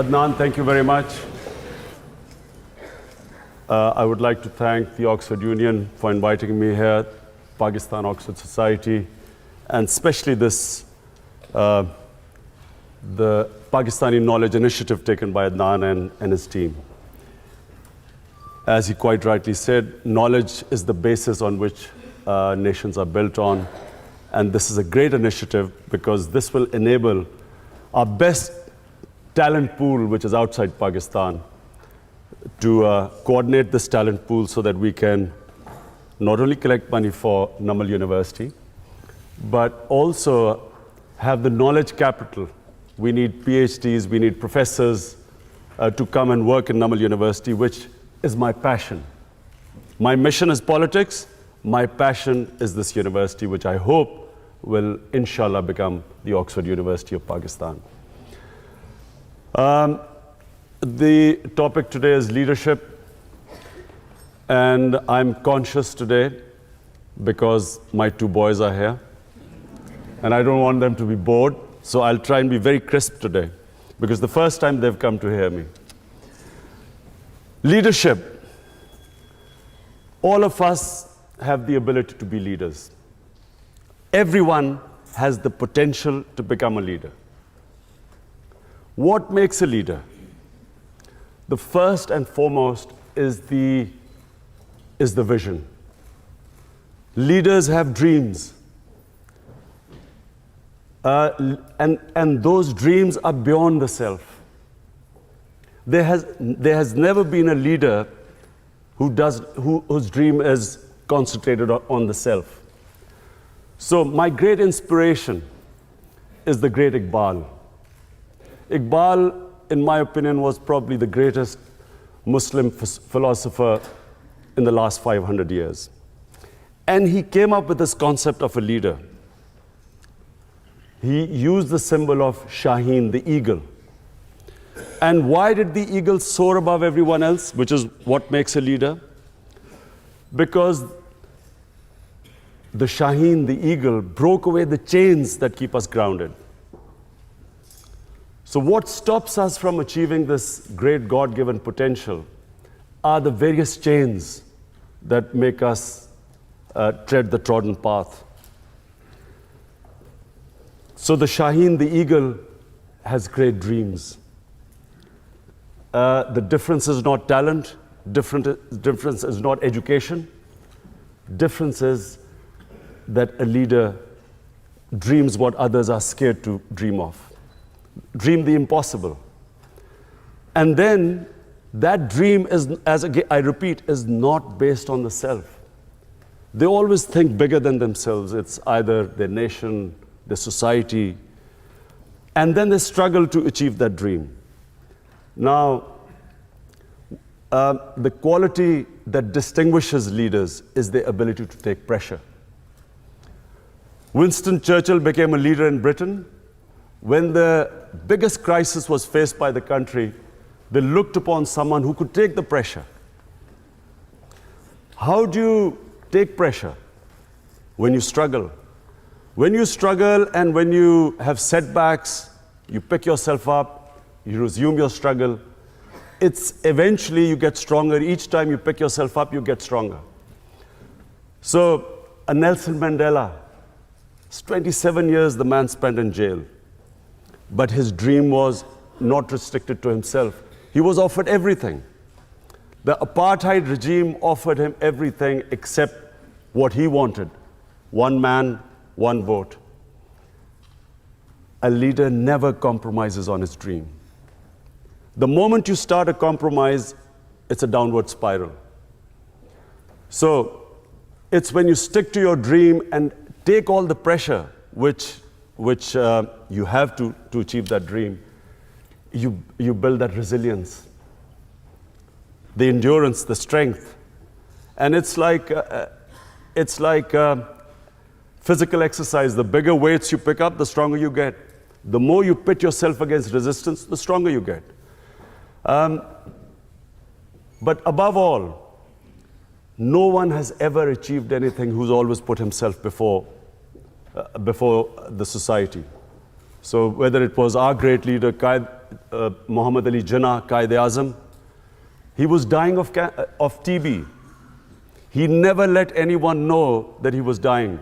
Adnan, thank you very much. I would like to thank the Oxford Union for inviting me here, Pakistan Oxford Society, and especially this, the Pakistani Knowledge Initiative taken by Adnan and his team. As he quite rightly said, knowledge is the basis on which nations are built on. And this is a great initiative because this will enable our best talent pool, which is outside Pakistan, to coordinate this talent pool so that we can not only collect money for Namal University, but also have the knowledge capital. We need PhDs, we need professors to come and work in Namal University, which is my passion. My mission is politics, my passion is this university, which I hope will, inshallah, become the Oxford University of Pakistan. The topic today is leadership, and I'm conscious today because my two boys are here, and I don't want them to be bored, so I'll try and be very crisp today, because the first time they've come to hear me. Leadership. All of us have the ability to be leaders. Everyone has the potential to become a leader. What makes a leader? The first and foremost is the vision. Leaders have dreams. And those dreams are beyond the self. There has never been a leader whose dream is concentrated on the self. So my great inspiration is the great Iqbal. Iqbal, in my opinion, was probably the greatest Muslim philosopher in the last 500 years. And he came up with this concept of a leader. He used the symbol of Shaheen, the eagle. And why did the eagle soar above everyone else, which is what makes a leader? Because the Shaheen, the eagle, broke away the chains that keep us grounded. So what stops us from achieving this great God-given potential are the various chains that make us tread the trodden path. So the Shaheen, the eagle, has great dreams. The difference is not talent, difference is not education. Difference is that a leader dreams what others are scared to dream of. Dream the impossible. And then that dream is, as I repeat, is not based on the self. They always think bigger than themselves. It's either their nation, their society, and then they struggle to achieve that dream. Now, the quality that distinguishes leaders is their ability to take pressure. Winston Churchill became a leader in Britain. When the biggest crisis was faced by the country, they looked upon someone who could take the pressure. How do you take pressure? When you struggle. When you struggle and when you have setbacks, you pick yourself up, you resume your struggle. It's eventually you get stronger. Each time you pick yourself up, you get stronger. So, a Nelson Mandela, 27 years the man spent in jail. But his dream was not restricted to himself. He was offered everything. The apartheid regime offered him everything except what he wanted. One man, one vote. A leader never compromises on his dream. The moment you start a compromise, it's a downward spiral. So it's when you stick to your dream and take all the pressure which you have to achieve that dream, you build that resilience, the endurance, the strength. And it's like physical exercise. The bigger weights you pick up, the stronger you get. The more you pit yourself against resistance, the stronger you get. But above all, no one has ever achieved anything who's always put himself before the society. So whether it was our great leader, Muhammad Ali Jinnah, Qaid-e-Azam. He was dying of TB. He never let anyone know that he was dying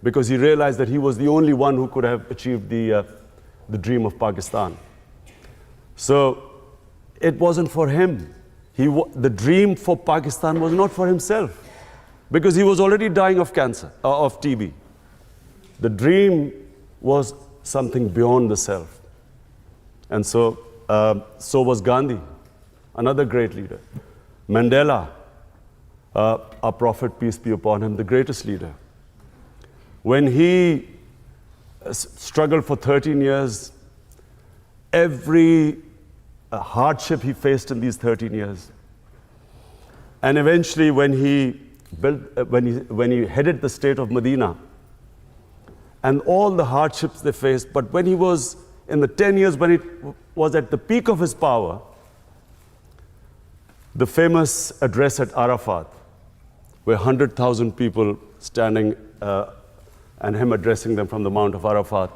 because he realized that he was the only one who could have achieved the dream of Pakistan. So it wasn't for him. The dream for Pakistan was not for himself because he was already dying of cancer, of TB. The dream was something beyond the self. And so was Gandhi, another great leader. Mandela, our prophet, peace be upon him, the greatest leader. When he struggled for 13 years, every hardship he faced in these 13 years. And eventually when he headed the state of Medina, and all the hardships they faced, but when he was in the 10 years when it was at the peak of his power, the famous address at Arafat, where 100,000 people standing and him addressing them from the Mount of Arafat.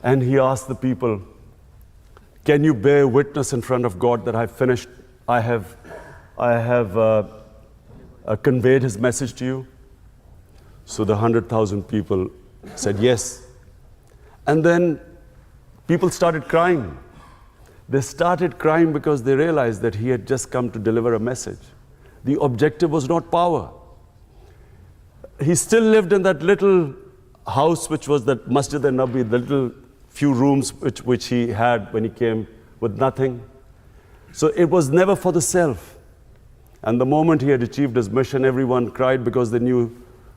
And he asked the people, can you bear witness in front of God that I have conveyed his message to you? So the 100,000 people said yes. And then people started crying. They started crying because they realized that he had just come to deliver a message. The objective was not power. He still lived in that little house, which was that Masjid al-Nabi, the little few rooms which he had when he came with nothing. So it was never for the self. And the moment he had achieved his mission, everyone cried because they knew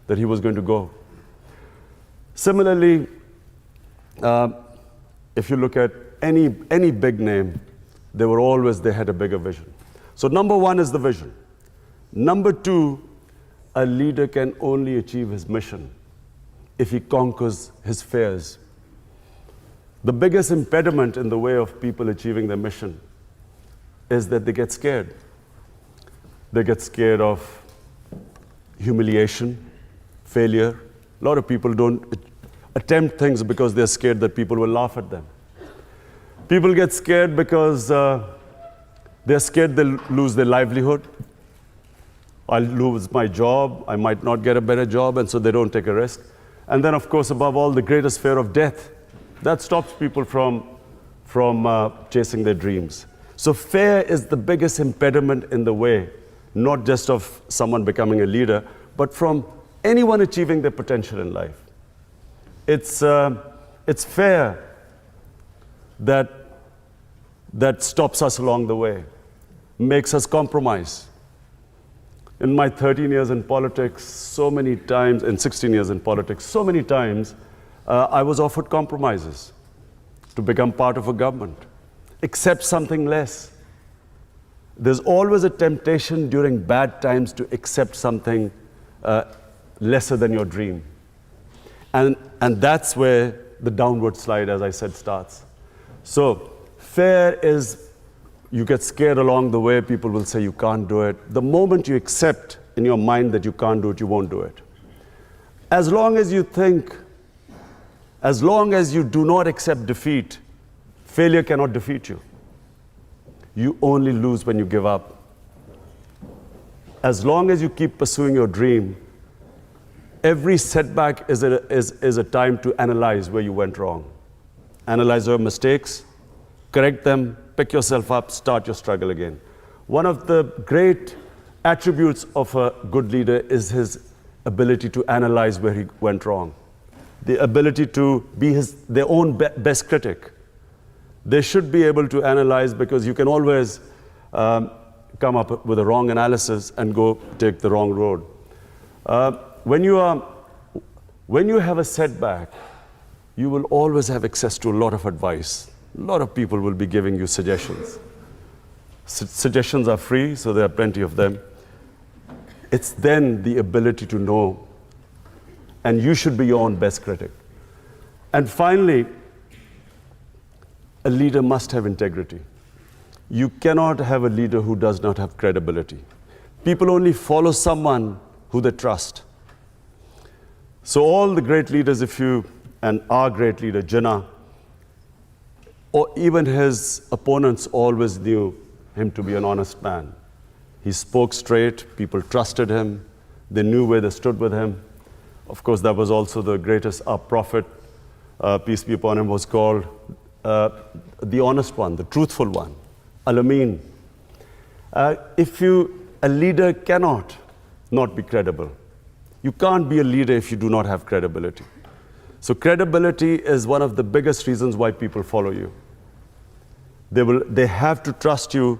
that he was going to go. Similarly, if you look at any big name, they had a bigger vision. So number one is the vision. Number two, a leader can only achieve his mission if he conquers his fears. The biggest impediment in the way of people achieving their mission is that they get scared. They get scared of humiliation, failure. A lot of people don't attempt things because they're scared that people will laugh at them. People get scared because they're scared they'll lose their livelihood. I'll lose my job, I might not get a better job, and so they don't take a risk. And then, of course, above all, the greatest fear of death. That stops people from chasing their dreams. So fear is the biggest impediment in the way, not just of someone becoming a leader, but from anyone achieving their potential in life. It's fear that stops us along the way, makes us compromise. In my 13 years in politics, so many times, in 16 years in politics, so many times, I was offered compromises to become part of a government, accept something less. There's always a temptation during bad times to accept something lesser than your dream. And that's where the downward slide, as I said, starts. So fear is, you get scared along the way, people will say you can't do it. The moment you accept in your mind that you can't do it, you won't do it. As long as you think, as long as you do not accept defeat, failure cannot defeat you. You only lose when you give up. As long as you keep pursuing your dream, every setback is a time to analyze where you went wrong. Analyze your mistakes, correct them, pick yourself up, start your struggle again. One of the great attributes of a good leader is his ability to analyze where he went wrong. The ability to be their own best critic. They should be able to analyze, because you can always come up with a wrong analysis and go take the wrong road. When you have a setback, you will always have access to a lot of advice. A lot of people will be giving you suggestions. Suggestions are free, so there are plenty of them. It's then the ability to know, and you should be your own best critic. And finally, a leader must have integrity. You cannot have a leader who does not have credibility. People only follow someone who they trust. So all the great leaders, and our great leader, Jinnah, or even his opponents always knew him to be an honest man. He spoke straight, people trusted him, they knew where they stood with him. Of course, that was also the greatest, our prophet, peace be upon him, was called the honest one, the truthful one, Al-Amin. A leader cannot not be credible. You can't be a leader if you do not have credibility. So credibility is one of the biggest reasons why people follow you. They have to trust you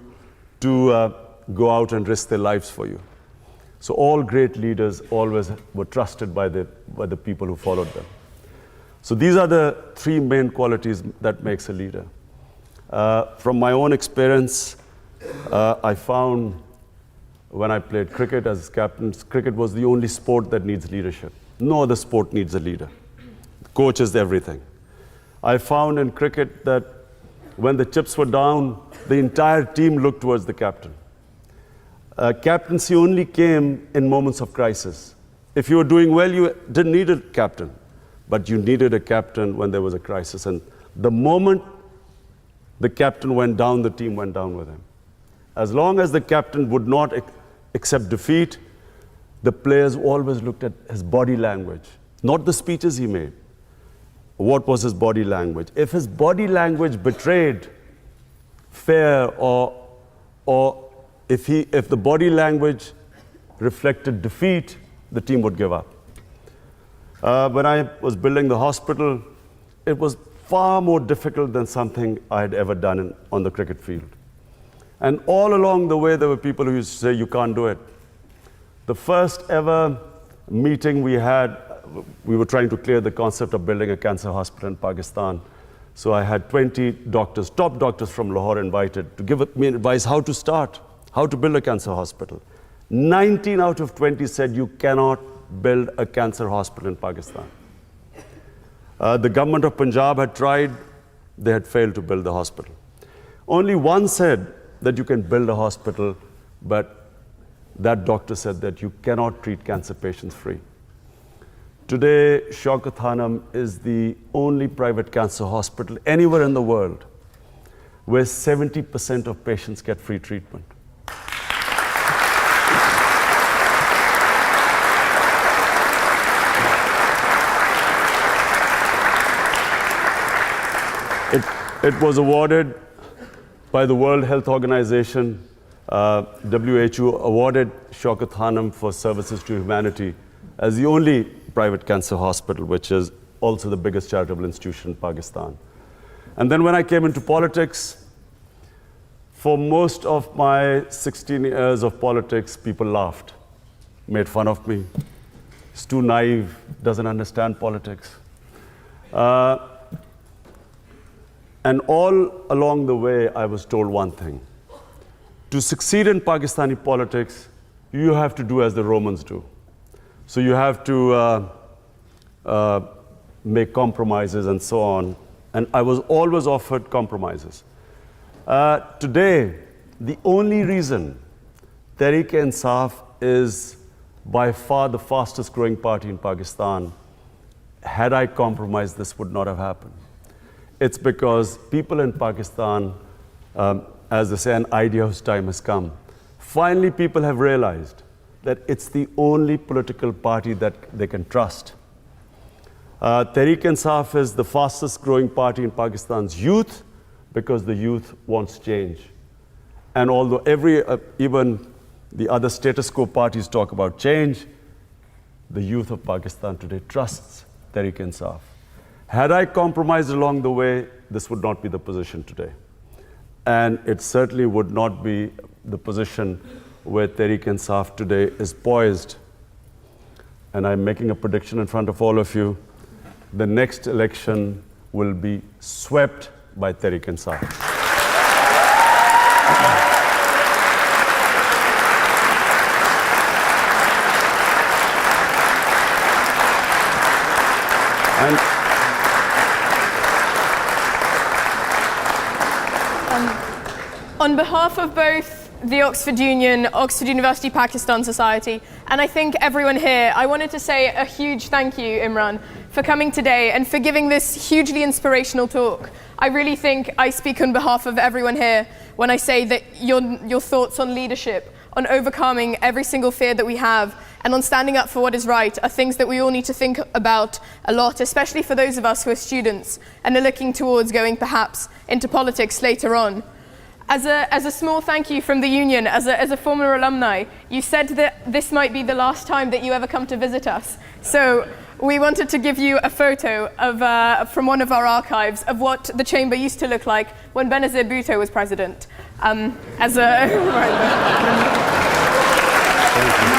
to go out and risk their lives for you. So all great leaders always were trusted by the people who followed them. So these are the three main qualities that makes a leader. From my own experience, I found when I played cricket as captain, cricket was the only sport that needs leadership. No other sport needs a leader. The coach is everything. I found in cricket that when the chips were down, the entire team looked towards the captain. Captaincy only came in moments of crisis. If you were doing well, you didn't need a captain, but you needed a captain when there was a crisis. And the moment the captain went down, the team went down with him. As long as the captain would not accept defeat, the players always looked at his body language, not the speeches he made. What was his body language? If his body language betrayed fear or if the body language reflected defeat, the team would give up. When I was building the hospital, it was far more difficult than something I had ever done on the cricket field. And all along the way, there were people who used to say, you can't do it. The first ever meeting we had, we were trying to clear the concept of building a cancer hospital in Pakistan. So I had 20 doctors, top doctors from Lahore invited to give me advice how to start, how to build a cancer hospital. 19 out of 20 said you cannot build a cancer hospital in Pakistan. The government of Punjab had tried, they had failed to build the hospital. Only one said that you can build a hospital, but that doctor said that you cannot treat cancer patients free. Today, Shaukat Hanum is the only private cancer hospital anywhere in the world where 70% of patients get free treatment. It was awarded by the World Health Organization. WHO awarded Shaukat Hanum for services to humanity as the only private cancer hospital, which is also the biggest charitable institution in Pakistan. And then when I came into politics, for most of my 16 years of politics, people laughed, made fun of me. He's too naive, doesn't understand politics. And all along the way, I was told one thing. To succeed in Pakistani politics, you have to do as the Romans do. So you have to make compromises and so on. And I was always offered compromises. Today, the only reason Tehreek-e-Insaf is by far the fastest growing party in Pakistan, had I compromised, this would not have happened. It's because people in Pakistan, as they say, an idea whose time has come. Finally, people have realized that it's the only political party that they can trust. Tehreek-e-Insaf is the fastest growing party in Pakistan's youth because the youth wants change. And although even the other status quo parties talk about change, the youth of Pakistan today trusts Tehreek-e-Insaf. Had I compromised along the way, this would not be the position today. And it certainly would not be the position where Tehreek-e-Insaf today is poised. And I'm making a prediction in front of all of you. The next election will be swept by Tehreek-e-Insaf. On behalf of both the Oxford Union, Oxford University Pakistan Society, and I think everyone here. I wanted to say a huge thank you, Imran, for coming today and for giving this hugely inspirational talk. I really think I speak on behalf of everyone here when I say that your thoughts on leadership, on overcoming every single fear that we have, and on standing up for what is right are things that we all need to think about a lot, especially for those of us who are students and are looking towards going perhaps into politics later on. As a small thank you from the union, as a former alumni, you said that this might be the last time that you ever come to visit us. So we wanted to give you a photo of, from one of our archives of what the chamber used to look like when Benazir Bhutto was president. Thank you.